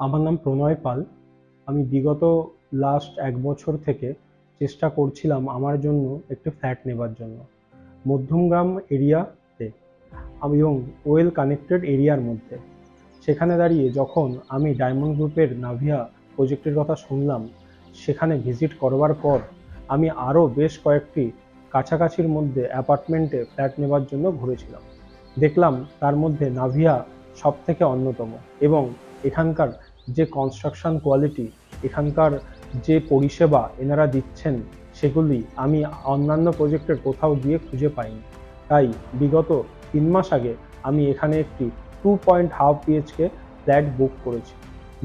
আমার নাম প্রণয় পাল। আমি বিগত লাস্ট ১ বছর থেকে চেষ্টা করছিলাম আমার জন্য একটি ফ্ল্যাট নেবার জন্য মধ্যমগ্রাম এরিয়াতে এবং ওয়েল কানেক্টেড এরিয়ার মধ্যে। সেখানে দাঁড়িয়ে যখন আমি ডায়মন্ড গ্রুপের নাভিয়া প্রজেক্টের কথা শুনলাম, সেখানে ভিজিট করবার পর আমি আরও বেশ কয়েকটি কাছাকাছির মধ্যে অ্যাপার্টমেন্টে ফ্ল্যাট নেবার জন্য ঘুরেছিলাম। দেখলাম তার মধ্যে নাভিয়া সবথেকে অন্যতম এবং এখানকার যে কনস্ট্রাকশন কোয়ালিটি, এখানকার যে পরিষেবা এনারা দিচ্ছেন, সেগুলি আমি অন্যান্য প্রজেক্টের কোথাও গিয়ে খুঁজে পাইনি। তাই বিগত ৩ মাস আগে আমি এখানে একটি 2.5 BHK ফ্ল্যাট বুক করেছি।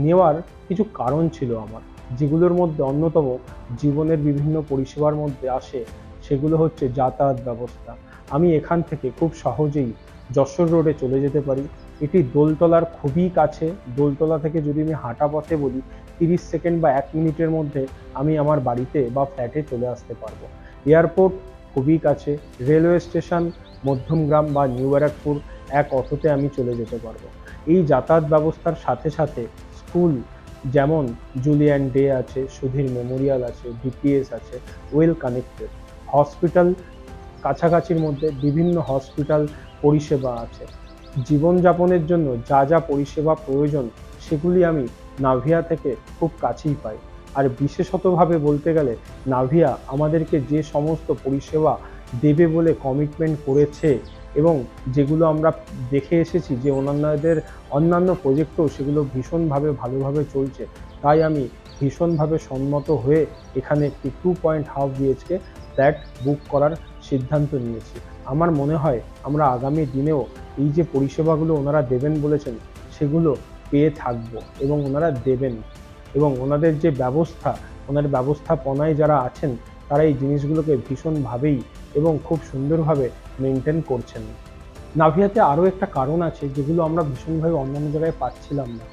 নেওয়ার কিছু কারণ ছিল আমার, যেগুলোর মধ্যে অন্যতম জীবনের বিভিন্ন পরিষেবার মধ্যে আসে, সেগুলো হচ্ছে যাতায়াত ব্যবস্থা। আমি এখান থেকে খুব সহজেই যশোর রোডে চলে যেতে পারি। এটি দোলতলার খুবই কাছে। দোলতলা থেকে যদি আমি হাঁটা পথে বলি, 30 সেকেন্ড বা 1 মিনিটের মধ্যে আমি আমার বাড়িতে বা ফ্ল্যাটে চলে আসতে পারবো। এয়ারপোর্ট খুবই কাছে। রেলওয়ে স্টেশন মধ্যমগ্রাম বা নিউ ব্যারাকপুর এক অটোতে আমি চলে যেতে পারবো। এই যাতায়াত ব্যবস্থার সাথে সাথে স্কুল যেমন জুলিয়ান ডে আছে, সুধীর মেমোরিয়াল আছে, ডিপিএস আছে, ওয়েল কানেক্টেড। হসপিটাল কাছাকাছির মধ্যে বিভিন্ন হসপিটাল পরিষেবা আছে। জীবনযাপনের জন্য যা যা পরিষেবা প্রয়োজন, সেগুলি আমি নাভিয়া থেকে খুব কাছেই পাই। আর বিশেষতভাবে বলতে গেলে নাভিয়া আমাদেরকে যে সমস্ত পরিষেবা দেবে বলে কমিটমেন্ট করেছে এবং যেগুলো আমরা দেখে এসেছি যে অন্যান্য প্রজেক্টও সেগুলো ভীষণভাবে ভালোভাবে চলছে, তাই আমি ভীষণভাবে সম্মত হয়ে এখানে একটি 2.5 BHK ফ্ল্যাট বুক করার সিদ্ধান্ত নিয়েছি। আমার মনে হয় আমরা আগামী দিনেও এই যে পরিষেবাগুলো ওনারা দেবেন বলেছেন, সেগুলো পেয়ে থাকবো এবং ওনারা দেবেন। এবং ওনাদের যে ওনার ব্যবস্থাপনায় যারা আছেন, তারা এই জিনিসগুলোকে ভীষণভাবেই এবং খুব সুন্দরভাবে মেনটেন করছেন। নাভিয়াতে আরও একটা কারণ আছে, যেগুলো আমরা ভীষণভাবে অন্যান্য জায়গায় পাচ্ছিলাম না।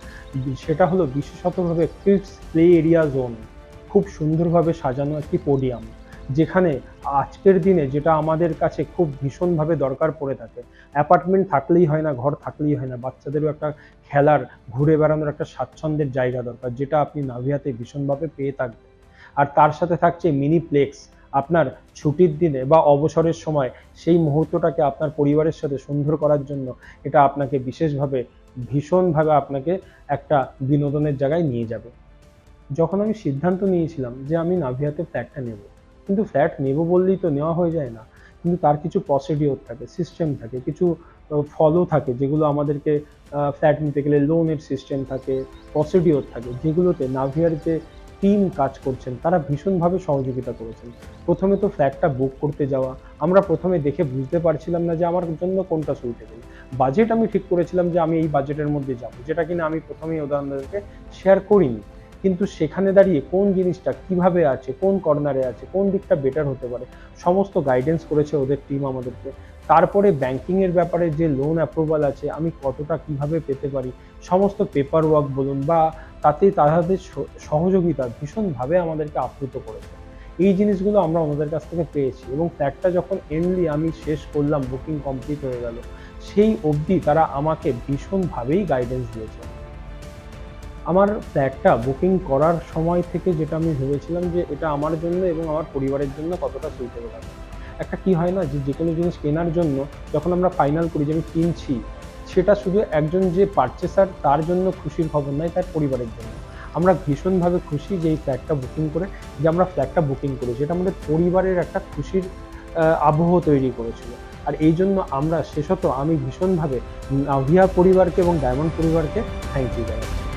সেটা হলো বিশেষতভাবে কিডস প্লে এরিয়া জোন, খুব সুন্দরভাবে সাজানো একটি পোডিয়াম, যেখানে আজকের দিনে যেটা আমাদের কাছে খুব ভীষণভাবে দরকার পড়ে থাকে। অ্যাপার্টমেন্ট থাকলেই হয় না, ঘর থাকলেই হয় না, বাচ্চাদেরও একটা খেলার, ঘুরে বেড়ানোর একটা স্বাচ্ছন্দ্যের জায়গা দরকার, যেটা আপনি নাভিয়াতে ভীষণভাবে পেয়ে থাকবেন। আর তার সাথে থাকছে মিনি প্লেক্স। আপনার ছুটির দিনে বা অবসরের সময় সেই মুহূর্তটাকে আপনার পরিবারের সাথে সুন্দর করার জন্য এটা আপনাকে বিশেষভাবে ভীষণভাবে আপনাকে একটা বিনোদনের জায়গায় নিয়ে যাবে। যখন আমি সিদ্ধান্ত নিয়েছিলাম যে আমি নাভিয়াতে ফ্ল্যাটটা নেব, কিন্তু ফ্ল্যাট নেব বললেই তো নেওয়া হয়ে যায় না, কিন্তু তার কিছু প্রসিডিওর থাকে, সিস্টেম থাকে, কিছু ফলো থাকে, যেগুলো আমাদেরকে ফ্ল্যাট নিতে গেলে লোনের সিস্টেম থাকে, প্রসিডিওর থাকে, যেগুলোতে নাভিয়ার যে টিম কাজ করছেন তারা ভীষণভাবে সহযোগিতা করেছেন। প্রথমে তো ফ্ল্যাটটা বুক করতে যাওয়া, আমরা প্রথমে দেখে বুঝতে পারছিলাম না যে আমার জন্য কোনটা সুইটেবল। বাজেট আমি ঠিক করেছিলাম যে আমি এই বাজেটের মধ্যে যাব, যেটা কিনা আমি প্রথমেই ওদেরকে শেয়ার করিনি। কিন্তু সেখানে দাঁড়িয়ে কোন জিনিসটা কিভাবে আছে, কোন কর্নারে আছে, কোন দিকটা বেটার হতে পারে, সমস্ত গাইডেন্স করেছে ওদের টিম আমাদেরকে। তারপরে ব্যাংকিংয়ের ব্যাপারে যে লোন অ্যাপ্রুভাল আছে, আমি কতটা কিভাবে পেতে পারি, সমস্ত পেপার ওয়ার্ক বলুন বা তাদের সহযোগিতা ভীষণভাবে আমাদেরকে আপ্লুত করেছে। এই জিনিসগুলো আমরা ওনাদের কাছ থেকে পেয়েছি এবং ফ্ল্যাটটা যখন এন্ডলি আমি শেষ করলাম, বুকিং কমপ্লিট হয়ে গেল, সেই অবধি তারা আমাকে ভীষণভাবেই গাইডেন্স দিয়েছে। আমার ফ্ল্যাটটা বুকিং করার সময় থেকে যেটা আমি ভেবেছিলাম যে এটা আমার জন্য এবং আমার পরিবারের জন্য কতটা সুইটেবল হবে। একটা কি হয় না যে কোনো জিনিস কেনার জন্য যখন আমরা ফাইনাল করি যে আমি কিনছি, সেটা শুধু একজন যে পারচেসার তার জন্য খুশির খবর নয়, তার পরিবারের জন্য। আমরা ভীষণভাবে খুশি যে এই ফ্ল্যাটটা বুকিং করে, যে আমরা ফ্ল্যাটটা বুকিং করেছি, এটা আমাদের পরিবারের একটা খুশির আবহ তৈরি করেছিল। আর এই জন্য আমি ভীষণভাবে নাভিয়া পরিবারকে এবং ডায়মন্ড পরিবারকে থ্যাংক ইউ জানাচ্ছি।